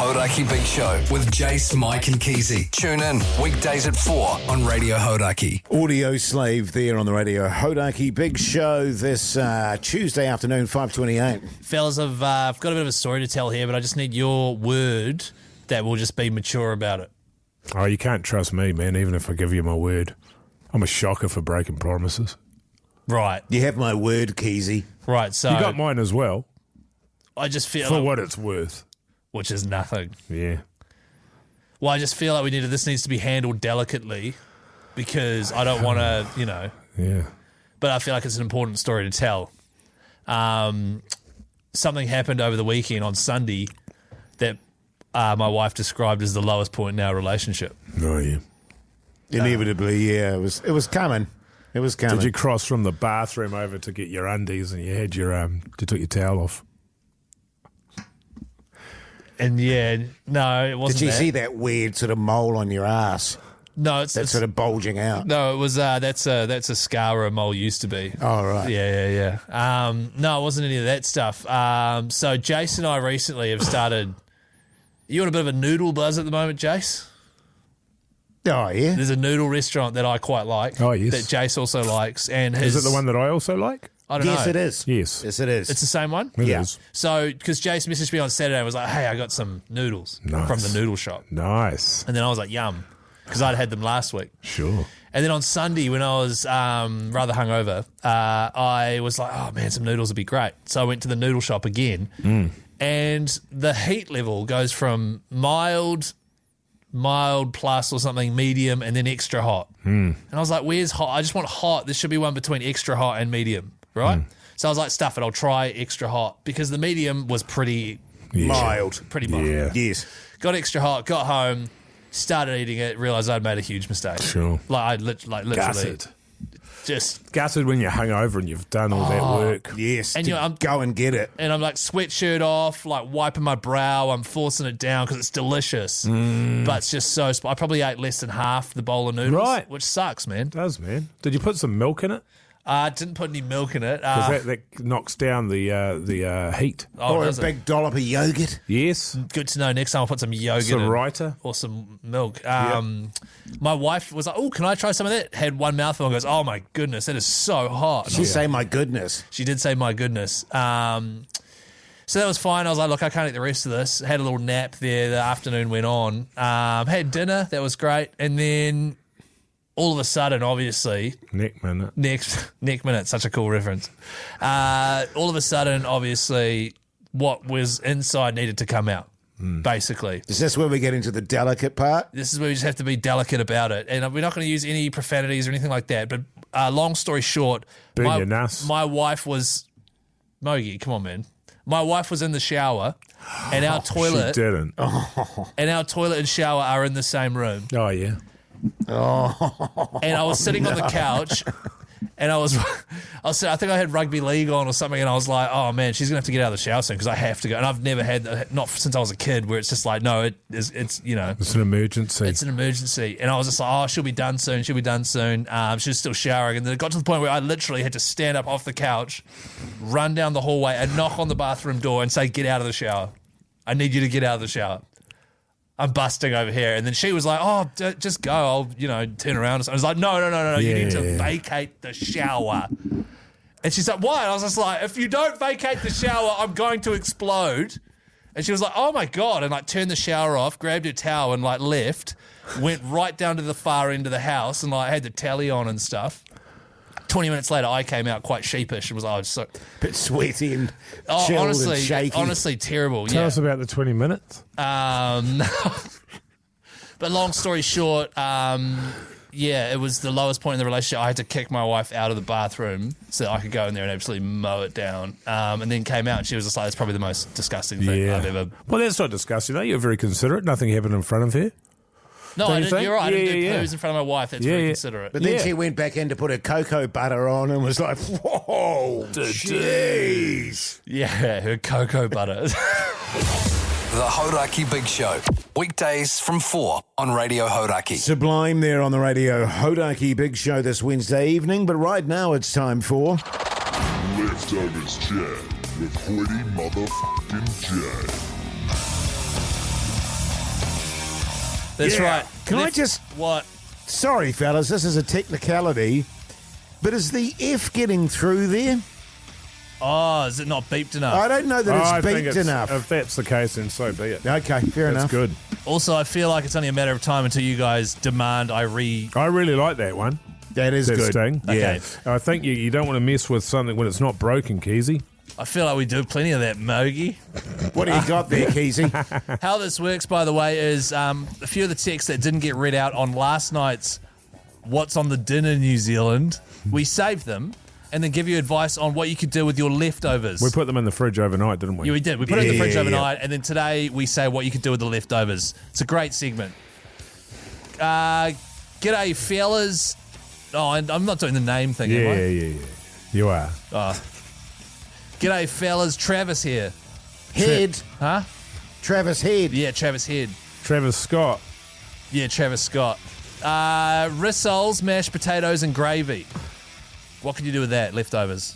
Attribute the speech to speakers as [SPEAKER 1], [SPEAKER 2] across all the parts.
[SPEAKER 1] Hauraki Big Show with Jace, Mike and Keyzie. Tune in weekdays at 4 on Radio Hauraki.
[SPEAKER 2] Audio Slave there on the Radio Hauraki Big Show this Tuesday afternoon, 5:28.
[SPEAKER 3] Fellas, I've got a bit of a story to tell here, but I just need your word that will just be mature about it.
[SPEAKER 4] Oh, you can't trust me, man, even if I give you my word. I'm a shocker for breaking promises.
[SPEAKER 3] Right.
[SPEAKER 2] You have my word, Keyzie.
[SPEAKER 3] Right, so...
[SPEAKER 4] You got mine as well.
[SPEAKER 3] I just feel
[SPEAKER 4] For
[SPEAKER 3] like...
[SPEAKER 4] what it's worth.
[SPEAKER 3] Which is nothing.
[SPEAKER 4] Yeah.
[SPEAKER 3] Well, I just feel like this needs to be handled delicately because I don't want to,
[SPEAKER 4] Yeah.
[SPEAKER 3] but I feel like it's an important story to tell. Something happened over the weekend on Sunday that my wife described as the lowest point in our relationship.
[SPEAKER 4] Oh, yeah.
[SPEAKER 2] Inevitably, yeah. It was coming. It was coming.
[SPEAKER 4] Did you cross from the bathroom over to get your undies and you had your you took your towel off?
[SPEAKER 3] And yeah, no, it wasn't.
[SPEAKER 2] Did you
[SPEAKER 3] that.
[SPEAKER 2] see that weird sort of mole on your ass?
[SPEAKER 3] No, it's
[SPEAKER 2] Sort of bulging out.
[SPEAKER 3] No, it was that's a scar where a mole used to be.
[SPEAKER 2] Oh, right.
[SPEAKER 3] Yeah. No, it wasn't any of that stuff. So Jace and I recently have started. You on a bit of a noodle buzz at the moment, Jace?
[SPEAKER 2] Oh, yeah.
[SPEAKER 3] There's a noodle restaurant that I quite like.
[SPEAKER 4] Oh, yes.
[SPEAKER 3] That Jace also likes, and
[SPEAKER 4] Is it the one that I also like?
[SPEAKER 3] I don't know.
[SPEAKER 2] Yes, it is.
[SPEAKER 4] Yes.
[SPEAKER 2] Yes, it is.
[SPEAKER 3] It's the same one.
[SPEAKER 4] It
[SPEAKER 2] Yeah.
[SPEAKER 4] is.
[SPEAKER 3] So, because Jace messaged me on Saturday and was like, "Hey, I got some noodles
[SPEAKER 4] Nice.
[SPEAKER 3] from the noodle shop,"
[SPEAKER 4] Nice.
[SPEAKER 3] and then I was like, "Yum," because I'd had them last week.
[SPEAKER 4] Sure.
[SPEAKER 3] And then on Sunday, when I was rather hungover, I was like, "Oh man, some noodles would be great." So I went to the noodle shop again, and the heat level goes from mild plus or something, medium, and then extra hot. And I was like, "Where's hot? I just want hot. There should be one between extra hot and medium, right?" So I was like, "Stuff it. I'll try extra hot," because the medium was pretty
[SPEAKER 2] mild.
[SPEAKER 3] pretty mild.
[SPEAKER 4] Yeah.
[SPEAKER 2] Yes.
[SPEAKER 3] Got extra hot. Got home. Started eating it, realised I'd made a huge mistake.
[SPEAKER 4] Sure.
[SPEAKER 3] Literally.
[SPEAKER 4] Gutted.
[SPEAKER 3] Just,
[SPEAKER 4] Gutted when you're hungover and you've done all that work.
[SPEAKER 2] Yes.
[SPEAKER 3] And
[SPEAKER 2] to
[SPEAKER 3] I'm
[SPEAKER 2] go and get it.
[SPEAKER 3] and I'm like sweatshirt off, like wiping my brow. I'm forcing it down because it's delicious. But it's just so, I probably ate less than half the bowl of noodles.
[SPEAKER 4] Right.
[SPEAKER 3] Which sucks, man.
[SPEAKER 4] Does, man. Did you put some milk in it?
[SPEAKER 3] Didn't put any milk in it.
[SPEAKER 4] Because that knocks down the heat.
[SPEAKER 2] Or a
[SPEAKER 3] does it?
[SPEAKER 2] big dollop of yogurt.
[SPEAKER 4] Yes.
[SPEAKER 3] Good to know. Next time I'll put some yogurt
[SPEAKER 4] Some
[SPEAKER 3] in.
[SPEAKER 4] Raita.
[SPEAKER 3] Or some milk. My wife was like, "Oh, can I try some of that?" Had one mouthful and goes, "Oh my goodness, that is so hot." And I
[SPEAKER 2] She
[SPEAKER 3] was
[SPEAKER 2] say, my goodness.
[SPEAKER 3] She did say, "My goodness." So that was fine. I was like, "Look, I can't eat the rest of this." Had a little nap there. The afternoon went on. Had dinner. That was great. And then all of a sudden, obviously,
[SPEAKER 4] Neck minute.
[SPEAKER 3] neck minute, such a cool reference. All of a sudden, obviously, what was inside needed to come out. Basically,
[SPEAKER 2] Is this where we get into the delicate part?
[SPEAKER 3] this is where we just have to be delicate about it, and we're not going to use any profanities or anything like that. But long story short,
[SPEAKER 4] Burn your nuss.
[SPEAKER 3] my wife was Mogi. Come on, man. My wife was in the shower, and our toilet
[SPEAKER 4] She didn't.
[SPEAKER 3] and our toilet and shower are in the same room.
[SPEAKER 4] Oh, yeah.
[SPEAKER 3] And I was sitting on the couch, and I think I had rugby league on or something, and I was like, "Oh man, she's gonna have to get out of the shower soon because I have to go." And I've never had, not since I was a kid, where it's just like, no, it's
[SPEAKER 4] It's an emergency.
[SPEAKER 3] It's an emergency. And I was just like, "Oh, she'll be done soon. She'll be done soon." She was still showering. And then it got to the point where I literally had to stand up off the couch, run down the hallway and knock on the bathroom door and say, "Get out of the shower. I need you to get out of the shower. I'm busting over here." And then she was like, "Oh, just go. I'll, turn around." I was like, no. You need to vacate the shower. And she's like, "Why?" And I was just like, "If you don't vacate the shower, I'm going to explode." And she was like, "Oh my God," and like turned the shower off, grabbed her towel and like left, went right down to the far end of the house and like had the telly on and stuff. 20 minutes later, I came out quite sheepish and was like, so
[SPEAKER 2] Bit sweaty and chilled
[SPEAKER 3] honestly,
[SPEAKER 2] and shaky.
[SPEAKER 3] honestly terrible.
[SPEAKER 4] Tell
[SPEAKER 3] yeah.
[SPEAKER 4] us about the 20 minutes.
[SPEAKER 3] But long story short, it was the lowest point in the relationship. I had to kick my wife out of the bathroom so that I could go in there and absolutely mow it down. And then came out and she was just like, "It's probably the most disgusting thing I've ever."
[SPEAKER 4] Well, that's not disgusting, though. You're very considerate. Nothing happened in front of her.
[SPEAKER 3] No,
[SPEAKER 4] Don't
[SPEAKER 3] I
[SPEAKER 4] you
[SPEAKER 3] didn't,
[SPEAKER 4] think?
[SPEAKER 3] you're right. I didn't do
[SPEAKER 4] Yeah.
[SPEAKER 3] poos in front of my wife. That's
[SPEAKER 4] Yeah,
[SPEAKER 3] very
[SPEAKER 4] yeah.
[SPEAKER 3] considerate.
[SPEAKER 2] But then
[SPEAKER 4] Yeah.
[SPEAKER 2] she went back in to put her cocoa butter on and was like, "Whoa, jeez."
[SPEAKER 3] Yeah, her cocoa butter.
[SPEAKER 1] The Hauraki Big Show. Weekdays from 4 on Radio Hauraki.
[SPEAKER 2] Sublime there on the Radio Hauraki Big Show this Wednesday evening, but right now it's time for...
[SPEAKER 5] Leftovers Chat with Hoyte motherfucking J.
[SPEAKER 3] That's right.
[SPEAKER 2] Can I just...
[SPEAKER 3] What?
[SPEAKER 2] Sorry, fellas, this is a technicality, but is the F getting through there?
[SPEAKER 3] Oh, is it not beeped enough?
[SPEAKER 2] I don't know that
[SPEAKER 4] I think
[SPEAKER 2] it's beeped enough.
[SPEAKER 4] If that's the case, then so be it.
[SPEAKER 2] Okay, fair enough.
[SPEAKER 4] That's good.
[SPEAKER 3] Also, I feel like it's only a matter of time until you guys demand I
[SPEAKER 4] really like that one.
[SPEAKER 2] That is
[SPEAKER 4] That
[SPEAKER 2] good.
[SPEAKER 4] sting.
[SPEAKER 2] Yeah.
[SPEAKER 3] Okay.
[SPEAKER 4] I think you don't want to mess with something when it's not broken, Keyzie.
[SPEAKER 3] I feel like we do plenty of that, Mogi.
[SPEAKER 2] What do you got there, Keyzie?
[SPEAKER 3] How this works, by the way, is a few of the texts that didn't get read out on last night's What's on the Dinner New Zealand, we save them and then give you advice on what you could do with your leftovers.
[SPEAKER 4] We put them in the fridge overnight, didn't we?
[SPEAKER 3] Yeah, we did. We put it in the fridge
[SPEAKER 2] Yeah.
[SPEAKER 3] overnight, and then today we say what you could do with the leftovers. It's a great segment. G'day, fellas. Oh, and I'm not doing the name thing, am I?
[SPEAKER 4] Yeah. You are.
[SPEAKER 3] G'day, fellas. Travis here.
[SPEAKER 2] Head.
[SPEAKER 3] Huh?
[SPEAKER 2] Travis Head.
[SPEAKER 3] Yeah, Travis Head.
[SPEAKER 4] Travis Scott.
[SPEAKER 3] Yeah, Travis Scott. Rissoles, mashed potatoes, and gravy. What can you do with that, leftovers?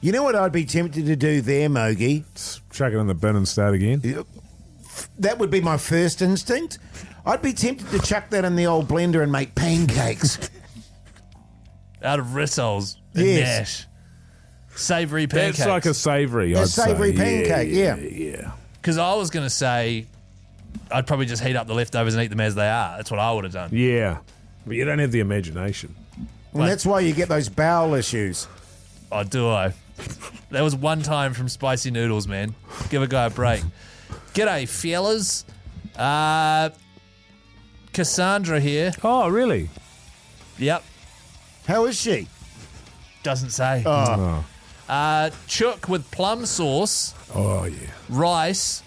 [SPEAKER 2] You know what I'd be tempted to do there, Mogi?
[SPEAKER 4] Chuck it in the bin and start again.
[SPEAKER 2] That would be my first instinct. I'd be tempted to chuck that in the old blender and make pancakes.
[SPEAKER 3] Out of rissoles and
[SPEAKER 2] Yes.
[SPEAKER 3] mash. Savoury pancakes.
[SPEAKER 4] That's like a savoury,
[SPEAKER 2] A
[SPEAKER 4] I'd say.
[SPEAKER 2] savoury pancake, yeah.
[SPEAKER 4] Yeah.
[SPEAKER 3] Because I was going to say I'd probably just heat up the leftovers and eat them as they are. That's what I would have done.
[SPEAKER 4] Yeah. But you don't have the imagination.
[SPEAKER 2] And that's why you get those bowel issues.
[SPEAKER 3] Oh, do I? That was one time from Spicy Noodles, man. Give a guy a break. G'day, fellas. Cassandra here.
[SPEAKER 4] Oh, really?
[SPEAKER 3] Yep.
[SPEAKER 2] How is she?
[SPEAKER 3] Doesn't say.
[SPEAKER 4] Oh,
[SPEAKER 3] Chook with plum sauce,
[SPEAKER 4] yeah.
[SPEAKER 3] rice.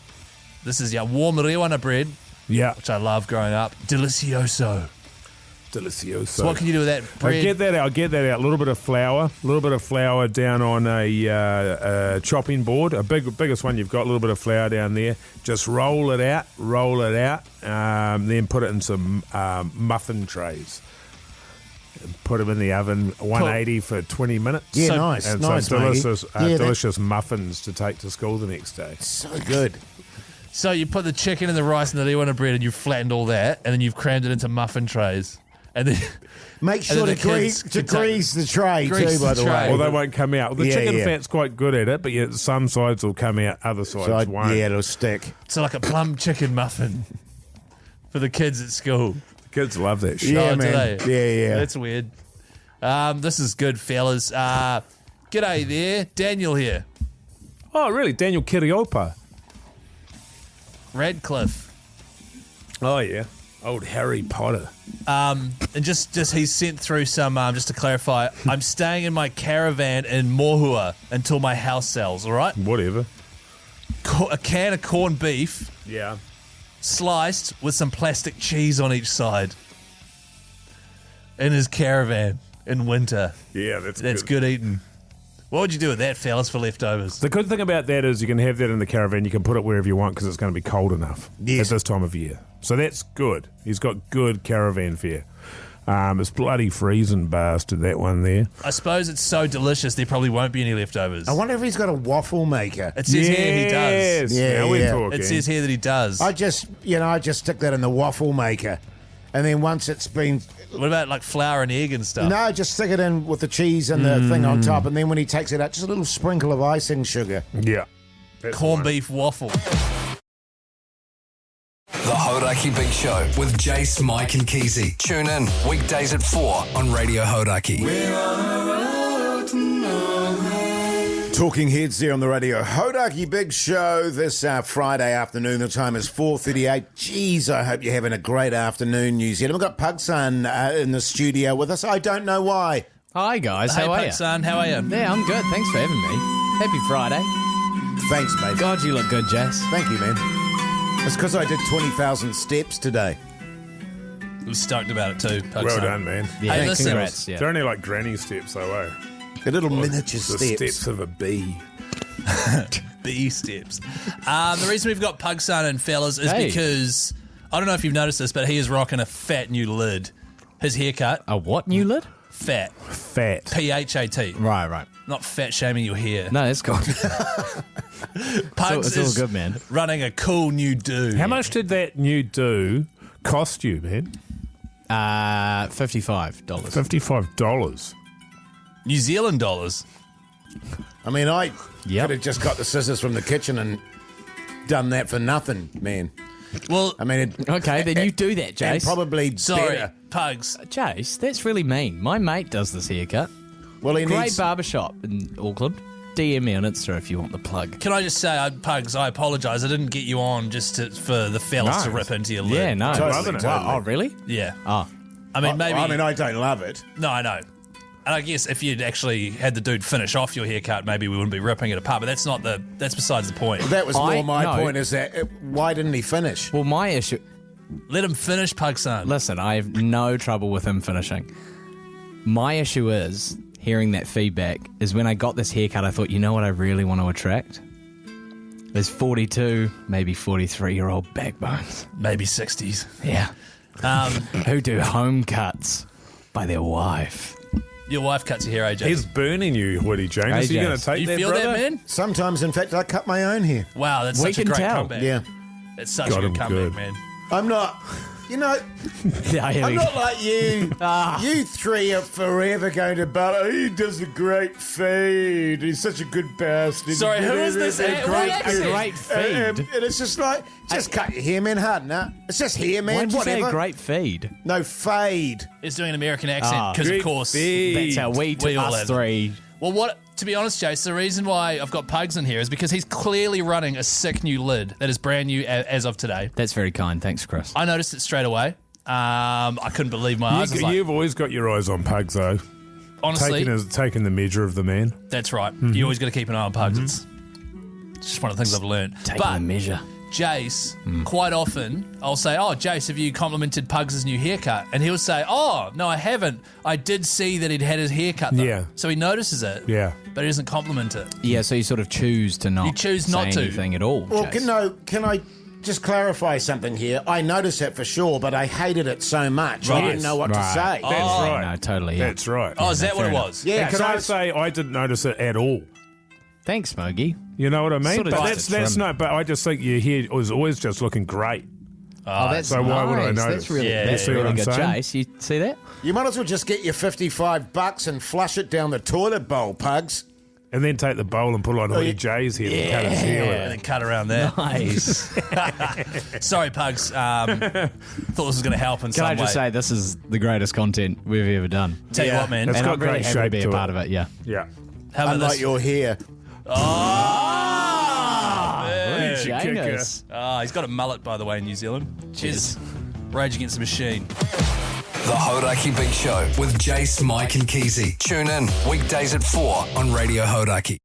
[SPEAKER 3] This is warm rewana bread,
[SPEAKER 4] Yeah.
[SPEAKER 3] which I love growing up. Delicioso.
[SPEAKER 4] Delicioso.
[SPEAKER 3] So what can you do with that bread?
[SPEAKER 4] I'll get that out. A little bit of flour down on a chopping board. Biggest one you've got. A little bit of flour down there. Just roll it out. Then put it in some muffin trays. Put them in the oven, 180 for 20 minutes.
[SPEAKER 2] Yeah,
[SPEAKER 3] So-
[SPEAKER 2] nice.
[SPEAKER 4] And
[SPEAKER 2] nice,
[SPEAKER 4] some delicious,
[SPEAKER 2] Maggie. Yeah,
[SPEAKER 4] delicious muffins to take to school the next day.
[SPEAKER 2] that's so good.
[SPEAKER 3] So you put the chicken and the rice and the rewana bread and you've flattened all that and then you've crammed it into muffin trays. And then
[SPEAKER 2] Make sure
[SPEAKER 3] then
[SPEAKER 2] to,
[SPEAKER 3] the kids
[SPEAKER 2] grease,
[SPEAKER 3] can take-
[SPEAKER 2] grease the tray
[SPEAKER 3] grease
[SPEAKER 2] too, by
[SPEAKER 3] the
[SPEAKER 2] the
[SPEAKER 3] tray.
[SPEAKER 2] way.
[SPEAKER 4] Well, they won't come out. The
[SPEAKER 2] Yeah,
[SPEAKER 4] chicken
[SPEAKER 2] yeah.
[SPEAKER 4] fat's quite good at it, but yet some sides will come out, other sides
[SPEAKER 2] So
[SPEAKER 4] won't.
[SPEAKER 2] yeah, it'll stick.
[SPEAKER 3] so like a plum chicken muffin for the kids at school.
[SPEAKER 4] Kids love that shit.
[SPEAKER 2] Yeah,
[SPEAKER 3] Oh, do
[SPEAKER 2] man.
[SPEAKER 3] they?
[SPEAKER 2] Yeah.
[SPEAKER 3] That's weird. This is good, fellas. G'day there. Daniel here.
[SPEAKER 4] Oh, really? Daniel Kiriopa.
[SPEAKER 3] Radcliffe.
[SPEAKER 4] Oh, yeah. Old Harry Potter.
[SPEAKER 3] And just he's sent through some, just to clarify, I'm staying in my caravan in Mohua until my house sells, all right?
[SPEAKER 4] Whatever.
[SPEAKER 3] A can of corned beef
[SPEAKER 4] Yeah.
[SPEAKER 3] sliced with some plastic cheese on each side in his caravan in winter.
[SPEAKER 4] Yeah,
[SPEAKER 3] That's good eating. What would you do with that, fellas, for leftovers?
[SPEAKER 4] The good thing about that is you can have that in the caravan. You can put it wherever you want because it's going to be cold enough
[SPEAKER 2] Yes.
[SPEAKER 4] at this time of year. So that's good. He's got good caravan fare. It's bloody freezing bastard, that one there.
[SPEAKER 3] I suppose it's so delicious there probably won't be any leftovers.
[SPEAKER 2] I wonder if he's got a waffle maker.
[SPEAKER 3] It says here he does.
[SPEAKER 2] Yeah,
[SPEAKER 4] now we're
[SPEAKER 2] yeah.
[SPEAKER 4] talking.
[SPEAKER 3] It says here that he does.
[SPEAKER 2] I just stick that in the waffle maker, and then once it's been,
[SPEAKER 3] What about like flour and egg and stuff?
[SPEAKER 2] no, just stick it in with the cheese and the thing on top, and then when he takes it out, just a little sprinkle of icing sugar.
[SPEAKER 4] Yeah. That's
[SPEAKER 3] Corned
[SPEAKER 4] fine.
[SPEAKER 3] beef waffle.
[SPEAKER 1] The Hauraki Big Show with Jace, Mike and Keyzie. Tune in weekdays at 4 on Radio Hauraki.
[SPEAKER 2] Talking heads there on the Radio Hauraki Big Show this Friday afternoon. The time is 4:38. Jeez, I hope you're having a great afternoon, New Zealand. We've got Pugson in the studio with us. I don't know why.
[SPEAKER 5] Hi guys,
[SPEAKER 3] Hey,
[SPEAKER 5] how are you?
[SPEAKER 3] son, how are you?
[SPEAKER 5] Yeah, I'm good. Thanks for having me. Happy Friday.
[SPEAKER 2] Thanks, mate.
[SPEAKER 5] God, you look good, Jace.
[SPEAKER 2] Thank you, man. It's because I did 20,000 steps today.
[SPEAKER 3] I'm stoked about it too. Pug
[SPEAKER 4] Well
[SPEAKER 3] son.
[SPEAKER 4] done, man.
[SPEAKER 5] Yeah,
[SPEAKER 3] Hey, listen.
[SPEAKER 5] congrats. Yeah.
[SPEAKER 4] They're only like granny steps, though, eh?
[SPEAKER 2] The little miniature
[SPEAKER 4] The
[SPEAKER 2] steps.
[SPEAKER 4] steps of a bee.
[SPEAKER 3] B steps. The reason we've got Pug son and fellas is
[SPEAKER 5] Hey.
[SPEAKER 3] because I don't know if you've noticed this, but he is rocking a fat new lid. His haircut,
[SPEAKER 5] A what new lid?
[SPEAKER 3] fat.
[SPEAKER 4] Fat.
[SPEAKER 3] PHAT.
[SPEAKER 5] Right.
[SPEAKER 3] Not fat shaming your hair.
[SPEAKER 5] No, that's cool.
[SPEAKER 3] Pugs
[SPEAKER 5] it's all
[SPEAKER 3] is
[SPEAKER 5] good, man.
[SPEAKER 3] running a cool new do.
[SPEAKER 4] How much did that new do cost you, man?
[SPEAKER 5] $55.
[SPEAKER 4] $55.
[SPEAKER 3] New Zealand dollars.
[SPEAKER 2] I mean, I
[SPEAKER 5] Yep.
[SPEAKER 2] could have just got the scissors from the kitchen and done that for nothing, man.
[SPEAKER 3] Well,
[SPEAKER 2] I mean,
[SPEAKER 5] Okay, then you do that,
[SPEAKER 2] and
[SPEAKER 5] Jace.
[SPEAKER 2] probably
[SPEAKER 3] sorry,
[SPEAKER 2] better.
[SPEAKER 3] Pugs.
[SPEAKER 5] Jace, that's really mean. My mate does this haircut.
[SPEAKER 2] Well, he
[SPEAKER 5] Great
[SPEAKER 2] needs.
[SPEAKER 5] barbershop in Auckland. DM me on Insta if you want the plug.
[SPEAKER 3] Can I just say, Pugs, I apologise. I didn't get you on just for the fellas to
[SPEAKER 4] No.
[SPEAKER 3] rip into your lid.
[SPEAKER 5] Yeah, no.
[SPEAKER 2] Totally,
[SPEAKER 5] Wow, oh, really?
[SPEAKER 3] Yeah.
[SPEAKER 5] Oh,
[SPEAKER 3] I mean, maybe.
[SPEAKER 2] I don't love it.
[SPEAKER 3] No, I know. And I guess if you'd actually had the dude finish off your haircut, maybe we wouldn't be ripping it apart. But that's besides the point.
[SPEAKER 2] That was more my
[SPEAKER 5] no.
[SPEAKER 2] point. Is that why didn't he finish?
[SPEAKER 5] well, my issue...
[SPEAKER 3] Let him finish, Pug son.
[SPEAKER 5] Listen, I have no trouble with him finishing. My issue is, hearing that feedback, is when I got this haircut, I thought, you know what I really want to attract? There's 42, maybe 43-year-old backbones.
[SPEAKER 3] Maybe 60s.
[SPEAKER 5] Yeah. Who do home cuts by their wife.
[SPEAKER 3] Your wife cuts your hair, AJ.
[SPEAKER 4] He's burning you, Woody James.
[SPEAKER 5] Hey,
[SPEAKER 4] Are you going
[SPEAKER 5] James.
[SPEAKER 4] to take
[SPEAKER 3] you
[SPEAKER 4] that,
[SPEAKER 3] feel
[SPEAKER 4] brother?
[SPEAKER 3] that, man?
[SPEAKER 2] Sometimes, in fact, I cut my own hair.
[SPEAKER 3] Wow, that's
[SPEAKER 5] We
[SPEAKER 3] such a
[SPEAKER 5] can
[SPEAKER 3] great
[SPEAKER 5] tell.
[SPEAKER 3] comeback.
[SPEAKER 2] Yeah,
[SPEAKER 3] It's such
[SPEAKER 4] Got
[SPEAKER 3] a
[SPEAKER 4] him
[SPEAKER 3] good comeback,
[SPEAKER 4] good.
[SPEAKER 3] man.
[SPEAKER 2] I'm not. You know,
[SPEAKER 5] Yeah, here
[SPEAKER 2] I'm
[SPEAKER 5] we go.
[SPEAKER 2] not like you. You three are forever going to butter. He does a great feed. He's such a good bastard.
[SPEAKER 3] Sorry, who is this?
[SPEAKER 2] A
[SPEAKER 3] What accent?
[SPEAKER 5] Great feed.
[SPEAKER 2] And it's just like, just cut your hair, man, hard enough. It's just hair, man,
[SPEAKER 5] Why'd you
[SPEAKER 2] whatever.
[SPEAKER 5] say a great feed?
[SPEAKER 2] No, fade.
[SPEAKER 3] He's doing an American accent because, of
[SPEAKER 4] Great
[SPEAKER 3] course.
[SPEAKER 4] feed.
[SPEAKER 5] That's how we
[SPEAKER 3] all
[SPEAKER 5] us
[SPEAKER 3] have.
[SPEAKER 5] three.
[SPEAKER 3] Well, to be honest, Jace, the reason why I've got Pugs in here is because he's clearly running a sick new lid that is brand new as of today.
[SPEAKER 5] That's very kind. Thanks, Chris.
[SPEAKER 3] I noticed it straight away. I couldn't believe my eyes. I was like,
[SPEAKER 4] You've always got your eyes on Pugs, though.
[SPEAKER 3] honestly,
[SPEAKER 4] Taking the measure of the man.
[SPEAKER 3] that's right. You always got to keep an eye on Pugs. It's just one of the things I've learned.
[SPEAKER 5] Taking
[SPEAKER 3] But
[SPEAKER 5] the measure.
[SPEAKER 3] Jace, quite often, I'll say, "Oh, Jace, have you complimented Pugs' new haircut?" And he'll say, "Oh, no, I haven't. I did see that he'd had his haircut, though."
[SPEAKER 4] Yeah.
[SPEAKER 3] So he notices it,
[SPEAKER 4] Yeah.
[SPEAKER 3] but he doesn't compliment it.
[SPEAKER 5] Yeah, so you sort of choose to not
[SPEAKER 3] You choose not
[SPEAKER 5] say
[SPEAKER 3] to.
[SPEAKER 5] anything at all.
[SPEAKER 2] Well,
[SPEAKER 5] Jace.
[SPEAKER 2] can I just clarify something here? I noticed it for sure, but I hated it so much. I didn't know what to say.
[SPEAKER 4] That's right.
[SPEAKER 5] No, totally. Yeah.
[SPEAKER 4] That's right.
[SPEAKER 3] Oh, is that what
[SPEAKER 5] fair
[SPEAKER 3] it
[SPEAKER 5] enough.
[SPEAKER 3] was?
[SPEAKER 2] Yeah,
[SPEAKER 4] And can
[SPEAKER 2] so
[SPEAKER 4] I
[SPEAKER 2] it's-
[SPEAKER 4] say I didn't notice it at all?
[SPEAKER 5] Thanks, Smokey.
[SPEAKER 4] You know what I mean?
[SPEAKER 5] Sort of
[SPEAKER 4] But
[SPEAKER 5] just
[SPEAKER 4] that's
[SPEAKER 5] trim.
[SPEAKER 4] not. But I just think your hair was always just looking great.
[SPEAKER 5] Oh, that's
[SPEAKER 4] so why would I
[SPEAKER 5] nice.
[SPEAKER 4] notice?
[SPEAKER 5] That's really,
[SPEAKER 3] Yeah,
[SPEAKER 5] that's
[SPEAKER 4] see what
[SPEAKER 5] really
[SPEAKER 4] I'm
[SPEAKER 5] good.
[SPEAKER 4] saying?
[SPEAKER 5] Jace, you see that?
[SPEAKER 2] You might as well just get your $55 and flush it down the toilet bowl, Pugs.
[SPEAKER 4] And then take the bowl and put it on Woody J's head and cut his hair.
[SPEAKER 3] And then cut around there.
[SPEAKER 5] Nice.
[SPEAKER 3] Sorry, Pugs. Thought this was going to help in
[SPEAKER 5] Can
[SPEAKER 3] some
[SPEAKER 5] I just
[SPEAKER 3] way.
[SPEAKER 5] say, this is the greatest content we've ever done.
[SPEAKER 3] Tell you
[SPEAKER 2] Yeah.
[SPEAKER 3] what, man.
[SPEAKER 4] It's
[SPEAKER 5] And
[SPEAKER 4] got
[SPEAKER 5] I'm really
[SPEAKER 4] great
[SPEAKER 5] happy to
[SPEAKER 4] shape
[SPEAKER 5] be
[SPEAKER 4] to
[SPEAKER 5] a part
[SPEAKER 4] it.
[SPEAKER 5] of it, yeah.
[SPEAKER 4] Yeah.
[SPEAKER 3] How about
[SPEAKER 2] Unlike
[SPEAKER 3] this?
[SPEAKER 2] your hair.
[SPEAKER 5] Janus.
[SPEAKER 3] He's got a mullet, by the way, in New Zealand. Cheers. Rage Against the Machine.
[SPEAKER 1] The Hauraki Big Show with Jace, Mike and Keyzie. Tune in weekdays at 4 on Radio Hauraki.